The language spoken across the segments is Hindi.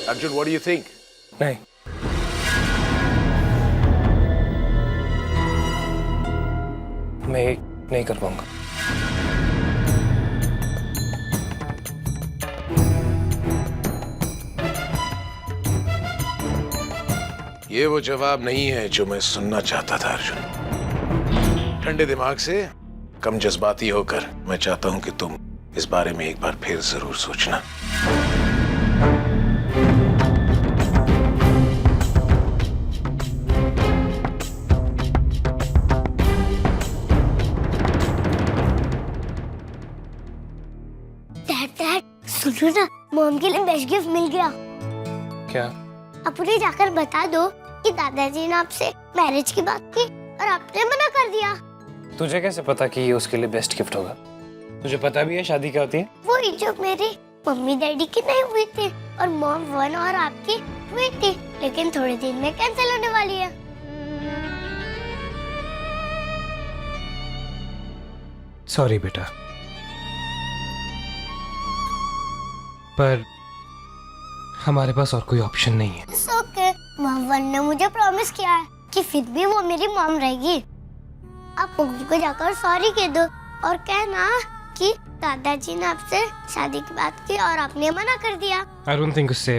Arjun, what do you think? नहीं, मैं नहीं कर पाऊंगा। ये वो जवाब नहीं है जो मैं सुनना चाहता था अर्जुन। ठंडे दिमाग से, कम जज्बाती होकर मैं चाहता हूं कि तुम इस बारे में एक बार फिर जरूर सोचना। सुनो ना, मॉम के लिए बेस्ट गिफ्ट मिल गया। क्या? आप उन्हें जाकर बता दो कि दादाजी ने आपसे मैरिज की बात की और आपने मना कर दिया। तुझे कैसे पता कि ये उसके लिए बेस्ट गिफ्ट होगा? तुझे पता भी है शादी क्या होती है? वही जो मेरी मम्मी डैडी की नहीं हुई थी और मॉम वन और आपकी हुई थी, लेकिन थोड़े दिन में कैंसिल होने वाली है। सॉरी बेटा, पर हमारे पास और कोई ऑप्शन नहीं है। ओके, मॉम वन ने मुझे प्रॉमिस किया है कि फिर भी वो मेरी मॉम रहेगी। आप मम्मी को जाकर सॉरी कह दो और कहना कि दादाजी ने आपसे शादी की बात की और आपने मना कर दिया। आई डोंट थिंक उससे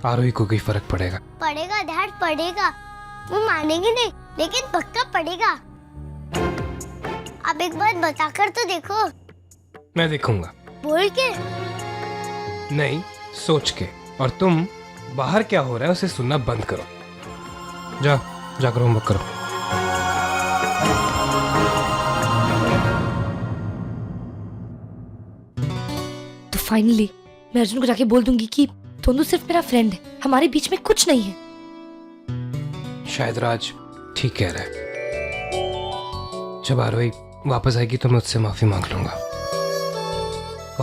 आरोही को कोई फर्क पड़ेगा। पड़ेगा डैड, पड़ेगा। वो मानेंगे नहीं, लेकिन पक्का पड़ेगा। आप एक बार बताकर तो देखो। मैं देखूंगा। बोल के नहीं, सोच के। और तुम बाहर क्या हो रहा है उसे सुनना बंद करो। जाकर होमवर्क करो। तो फाइनली मैं अर्जुन को जाके बोल दूंगी कि तोनू सिर्फ मेरा फ्रेंड है, हमारे बीच में कुछ नहीं है। शायद राज ठीक कह रहा है। जब आरोही वापस आएगी तो मैं उससे माफी मांग लूंगा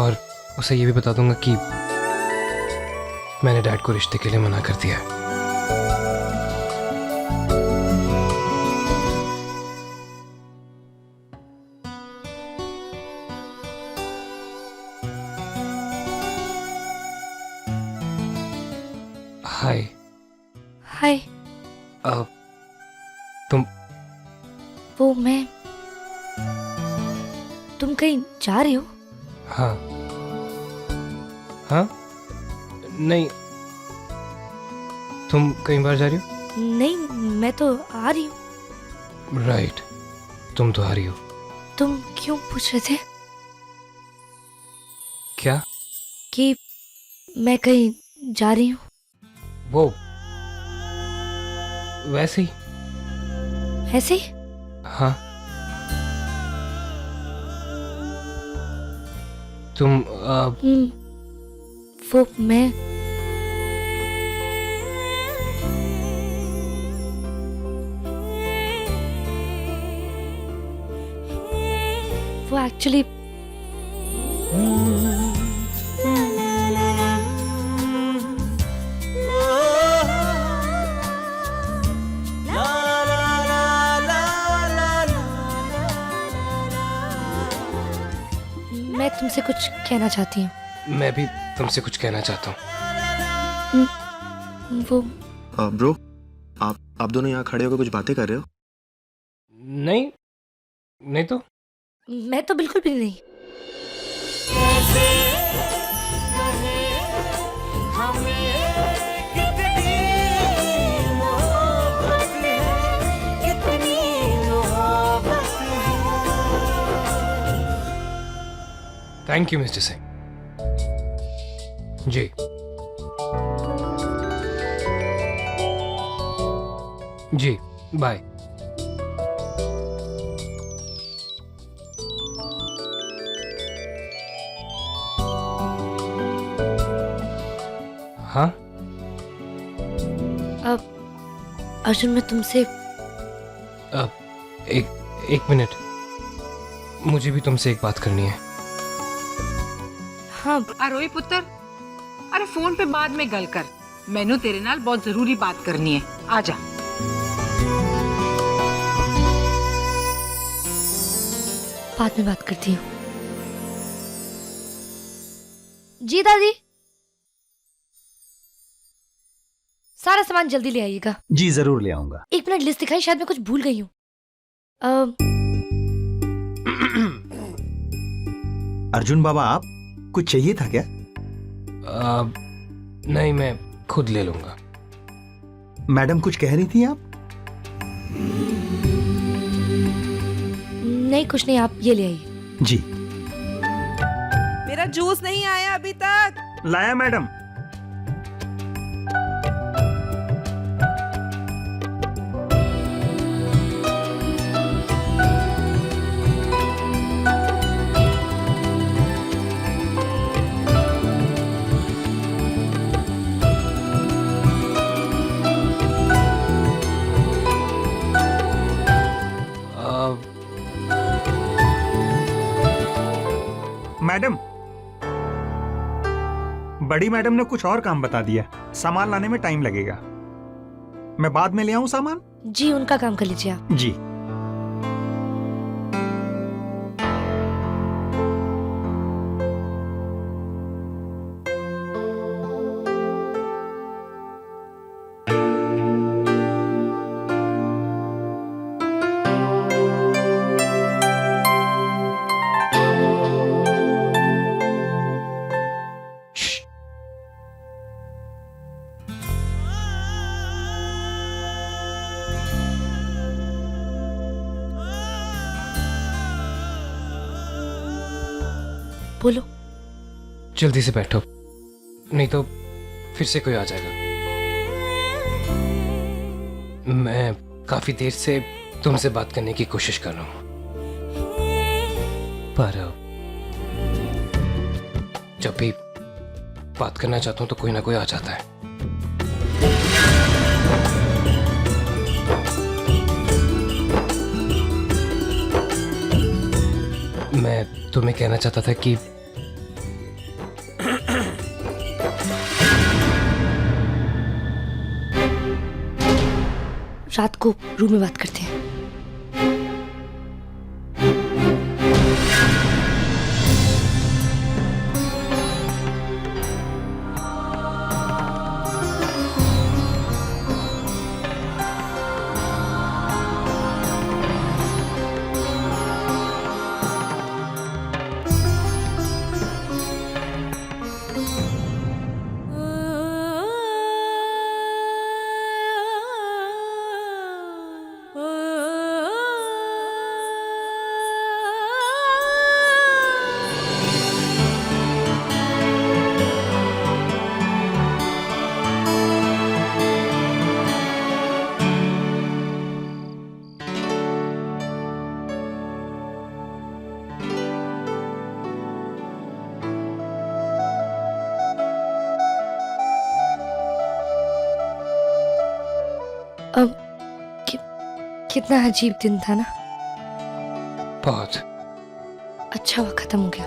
और उसे ये भी बता दूंगा कि मैंने डैड को रिश्ते के लिए मना कर दिया है। हाय। हाय। तुम? वो मैं, तुम कहीं जा रही हो? हाँ। हाँ? नहीं, तुम कहीं बाहर जा रही हो? नहीं, मैं तो आ रही हूँ। राइट, तुम तो आ रही हो। तुम क्यों पूछ रहे थे? क्या? कि मैं कहीं जा रही हूँ। वो वैसे ही। ऐसे ही? हाँ। तुम वो मैं वो एक्चुअली मैं तुमसे कुछ कहना चाहती हूँ। मैं भी तुमसे कुछ कहना चाहता हूँ। वो ब्रो, आप दोनों यहाँ खड़े होकर कुछ बातें कर रहे हो? नहीं, नहीं तो मैं तो बिल्कुल भी नहीं। Thank you mister Singh ji. जी बाय। हाँ? अब अर्जुन, मैं तुमसे एक मिनट, मुझे भी तुमसे एक बात करनी है। हाँ। आरोही पुत्र, अरे फोन पे बाद में गल कर, मैनू तेरे नाल बहुत जरूरी बात करनी है। आजा। बाद में बात करती हूँ। जी दादी। सारा सामान जल्दी ले आइएगा। जी जरूर ले आऊंगा। 1 मिनट लिस्ट दिखाई, शायद मैं कुछ भूल गई हूँ। अर्जुन बाबा, आप कुछ चाहिए था क्या? नहीं, मैं खुद ले लूंगा। मैडम कुछ कह रही थी आप? नहीं कुछ नहीं, आप ये ले आइए। जी। मेरा जूस नहीं आया अभी तक। लाया मैडम। मैडम, बड़ी मैडम ने कुछ और काम बता दिया। सामान लाने में टाइम लगेगा। मैं बाद में ले आऊं सामान? जी, उनका काम कर लीजिए आप। जी। बोलो। जल्दी से बैठो, नहीं तो फिर से कोई आ जाएगा। मैं काफी देर से तुमसे बात करने की कोशिश कर रहा हूं, पर जब भी बात करना चाहता हूं तो कोई ना कोई आ जाता है। मैं तुम्हें कहना चाहता था कि रात को रूम में बात करते हैं। कितना अजीब दिन था ना। बहुत अच्छा हुआ खत्म हो गया।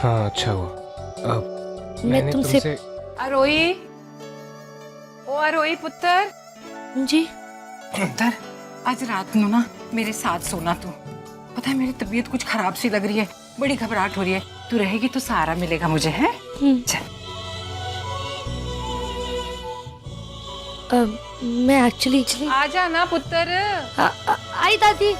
हाँ, अच्छा हुआ। मैं तुमसे अरोई, ओ अरोई पुत्र जी। पुत्र, आज रात को ना मेरे साथ सोना तू। पता है मेरी तबीयत कुछ खराब सी लग रही है, बड़ी घबराहट हो रही है। तू रहेगी तो सहारा मिलेगा मुझे, है? चल। मैं एक्चुअली आ जा ना पुत्र। आई दादी।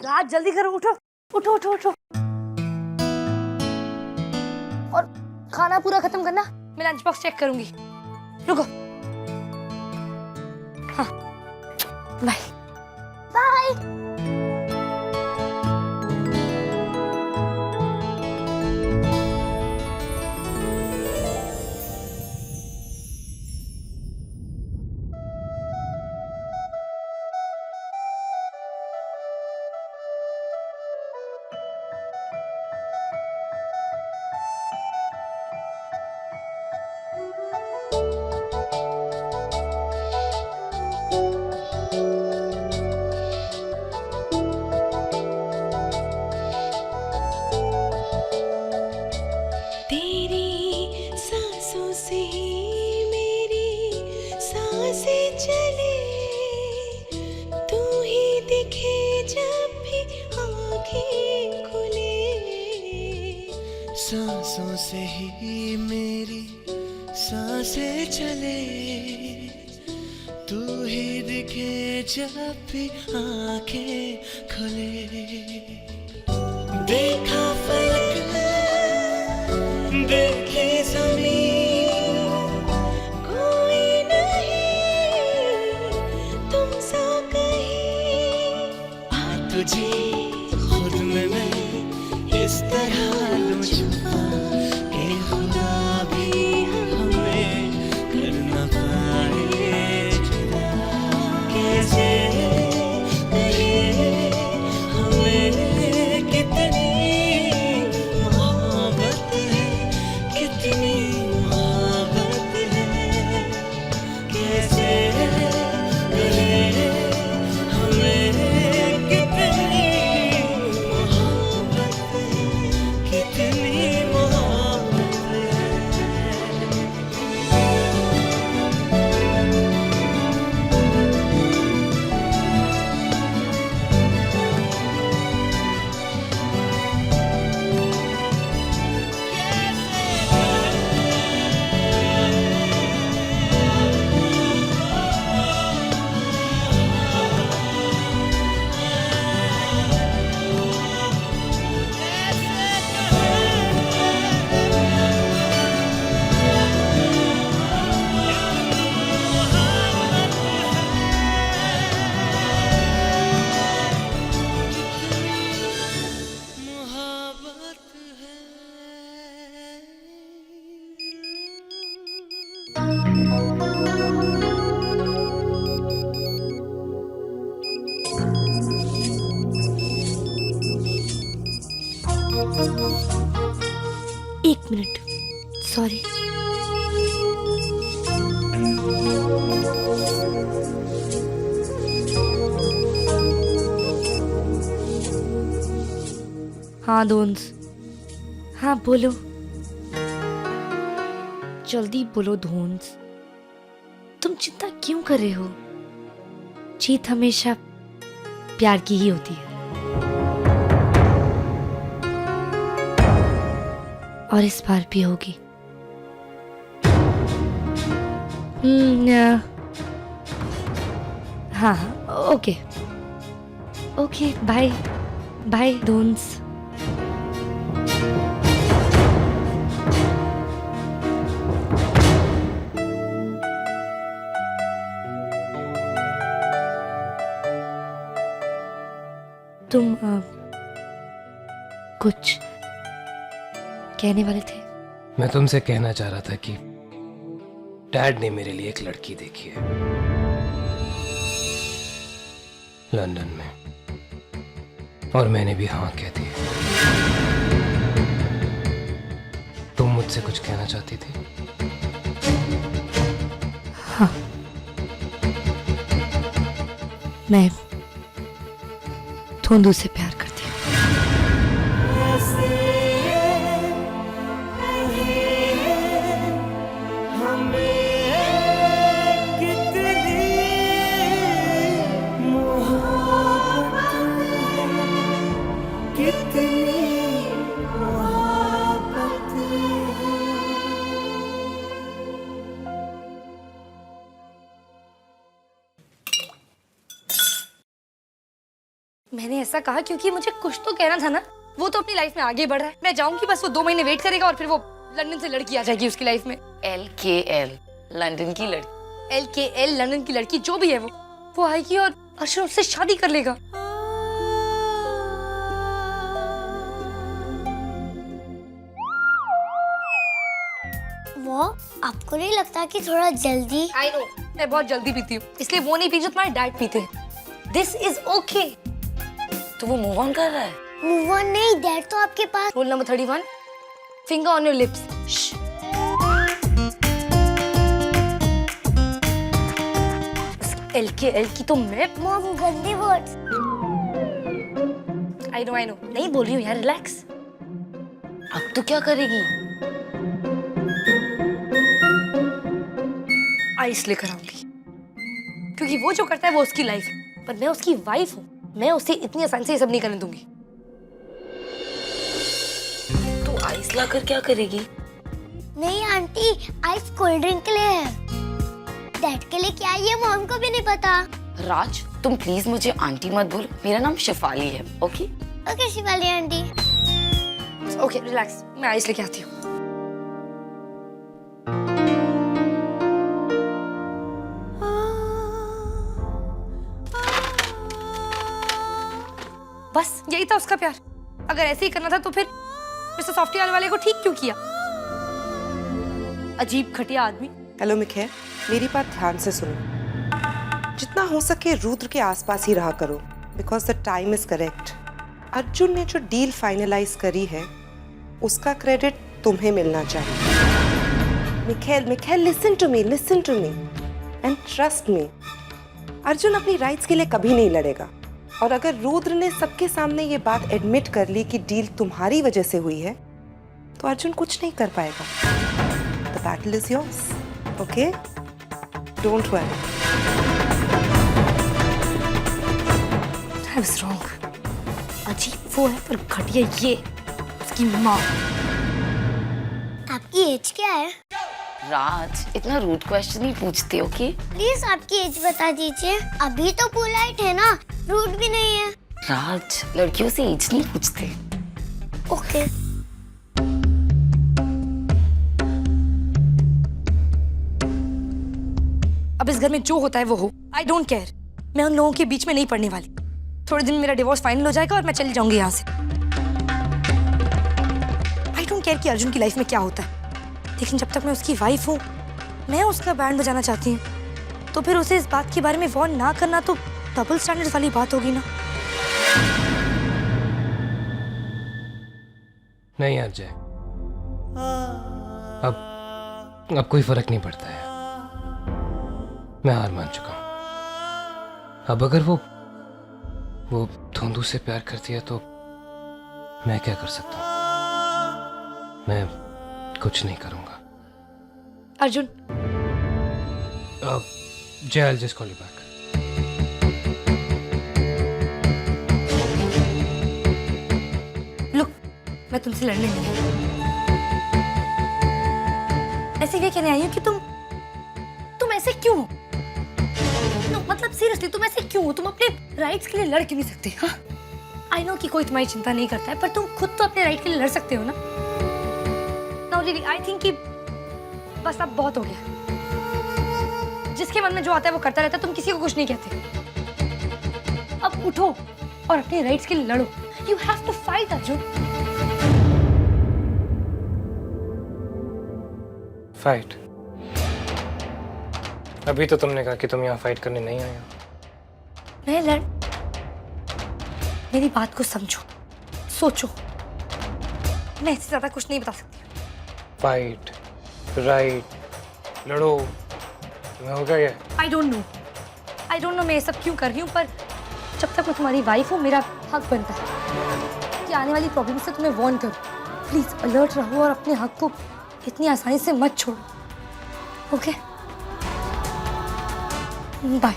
रात जल्दी करो, उठो उठो उठो उठो। और खाना पूरा खत्म करना, मैं लंच बॉक्स चेक करूंगी। रुको। हाँ, बाय बाय। से ही मेरी सांसें चले, तू ही दिखे जब भी आंखें खुले। देखा फलक देखी ज़मीन, कोई नहीं तुम सा कहीं। आ तुझे खुद में मैं इस तरह लूं छुपा कि खुदा भी हमें कर न पाए जुदा। कैसे कहे हमें कितनी मोहब्बत है, कितनी मोहब्बत है। कैसे कहे हमें कितनी मोहब्बत है, कितनी मोहब्बत है। मोहब्बत है। एक मिनट, सॉरी। हाँ दोन्स, हाँ बोलो, जल्दी बोलो धोन्स। तुम चिंता क्यों कर रहे हो? जीत हमेशा प्यार की ही होती है, और इस बार भी होगी। हाँ हाँ, ओके ओके, बाय बाय धोन्स। तुम कुछ कहने वाले थे? मैं तुमसे कहना चाह रहा था कि डैड ने मेरे लिए एक लड़की देखी है लंदन में, और मैंने भी हाँ कह दी। तुम मुझसे कुछ कहना चाहती थी? हाँ, मैं थोंदू से प्यार करती हूँ। मैंने ऐसा कहा क्योंकि मुझे कुछ तो कहना था ना। वो तो अपनी लाइफ में आगे बढ़ रहा है, मैं जाऊंगी बस, वो 2 महीने वेट करेगा और फिर वो लंदन से लड़की आ जाएगी उसकी लाइफ में। LKL लंदन की लड़की, LKL लंदन की लड़की जो भी है वो आएगी और अर्जुन उससे शादी कर लेगा। वो आपको नहीं लगता कि थोड़ा जल्दी? आई नो, मैं बहुत जल्दी पीती हूँ, इसलिए वो नहीं पी जो तुम्हारे डैड पीते हैं। This is okay. तो वो मूव ऑन कर रहा है? मूव ऑन नहीं, डैड तो आपके पास। Rule number 31, finger on your lips. LKL की तो मैं मॉम गंदे वर्ड्स। आई नो, नहीं बोल रही हूँ यार, रिलैक्स। अब तो क्या करेगी? आइस लेकर आऊंगी, क्योंकि वो जो करता है वो उसकी लाइफ है, पर मैं उसकी वाइफ हूँ। मैं उसे इतनी आसानी से ये सब नहीं करने दूंगी। तो आइस लाकर क्या करेगी? नहीं आंटी, आइस कोल्ड ड्रिंक के लिए है। डैड के लिए क्या है ये मॉम को भी नहीं पता। राज, तुम प्लीज मुझे आंटी मत बोल, मेरा नाम शेफाली है। Okay okay Shivali aunty. Okay relax, मैं आइस लेके आती हूँ। बस यही था उसका प्यार। अगर ऐसे ही करना था तो फिर मिस्टर सॉफ्टवेयर वाले को ठीक क्यों किया? अजीब घटिया आदमी। हेलो मिखेल, मेरी बात ध्यान से सुनो। जितना हो सके रुद्र के आसपास ही रहा करो, because the time is correct. Arjun ने जो डील फाइनलाइज करी है उसका क्रेडिट तुम्हें मिलना चाहिए। Michael listen to me and trust me. Arjun अपनी राइट्स के लिए कभी नहीं लड़ेगा, और अगर रुद्र ने सबके सामने ये बात एडमिट कर ली कि डील तुम्हारी वजह से हुई है तो अर्जुन कुछ नहीं कर पाएगा। The battle is yours, okay? Don't worry. I was wrong. अजीब वो है पर घटिया ये उसकी माँ। आपकी एज क्या है? राज, इतना रूड क्वेश्चन ही पूछते हो कि? प्लीज आपकी एज बता दीजिए। अभी तो पोलाइट है ना, रूड भी नहीं है। राज, लड़कियों से एज नहीं पूछते। ओके। अब इस घर में जो होता है वो हो, आई डोंट केयर। मैं उन लोगों के बीच में नहीं पड़ने वाली। थोड़े दिन में मेरा डिवोर्स फाइनल हो जाएगा और मैं चली जाऊंगी यहाँ से। आई डोंट केयर कि अर्जुन की लाइफ में क्या होता है, लेकिन जब तक मैं उसकी वाइफ हूँ, मैं उसका बैंड बजाना चाहती हूँ, तो फिर उसे इस बात के बारे में वॉर्न ना करना तो डबल स्टैंडर्ड वाली बात होगी ना। नहीं अजय, अब कोई फर्क नहीं पड़ता है। मैं हार मान चुका हूं। अब अगर वो धुंधु से प्यार करती है तो मैं क्या कर सकता हूं? मैं कुछ नहीं करूंगा। अर्जुन, जय, I'll just call you back. Look, मैं तुमसे लड़ने नहीं आई। ऐसे ये कहने आई हूँ कि तुम ऐसे क्यों हो? मतलब सीरियसली तुम ऐसे क्यों हो? तुम अपने राइट्स के लिए लड़ क्यों नहीं सकते? हाँ, आई नो कि कोई तुम्हारी चिंता नहीं करता है, पर तुम खुद तो अपने राइट के लिए लड़ सकते हो ना। नाउ रियली आई थिंक कि बस अब बहुत हो गया। जिसके मन में जो आता है वो करता रहता है, तुम किसी को कुछ नहीं कहते। अब उठो और अपने राइट्स के लिए लड़ो। You have to fight Arjun. Fight? अभी तो तुमने कहा कि तुम यहाँ फाइट करने नहीं आए हो। मैं लड़, मेरी बात को समझो, सोचो। मैं इससे ज्यादा कुछ नहीं बता सकती। फाइट, राइट, लड़ो, तुम्हें हो गया ये? आई डोंट नो मैं ये सब क्यों कर रही हूँ, पर जब तक मैं तुम्हारी वाइफ हूँ मेरा हक बनता है कि आने वाली प्रॉब्लम से तुम्हें वार्न करूँ। प्लीज अलर्ट रहो और अपने हक को इतनी आसानी से मत छोड़ो। Okay, bye.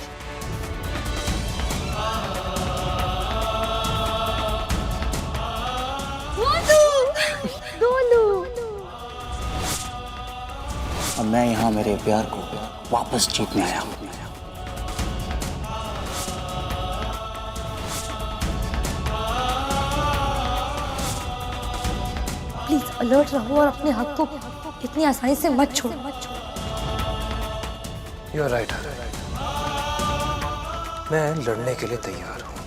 अब मैं यहाँ मेरे प्यार को वापस जीतने आया हूँ। प्लीज अलर्ट रहो और अपने हक को इतनी आसानी से मत छोड़ो। You are right. मैं लड़ने के लिए तैयार हूँ।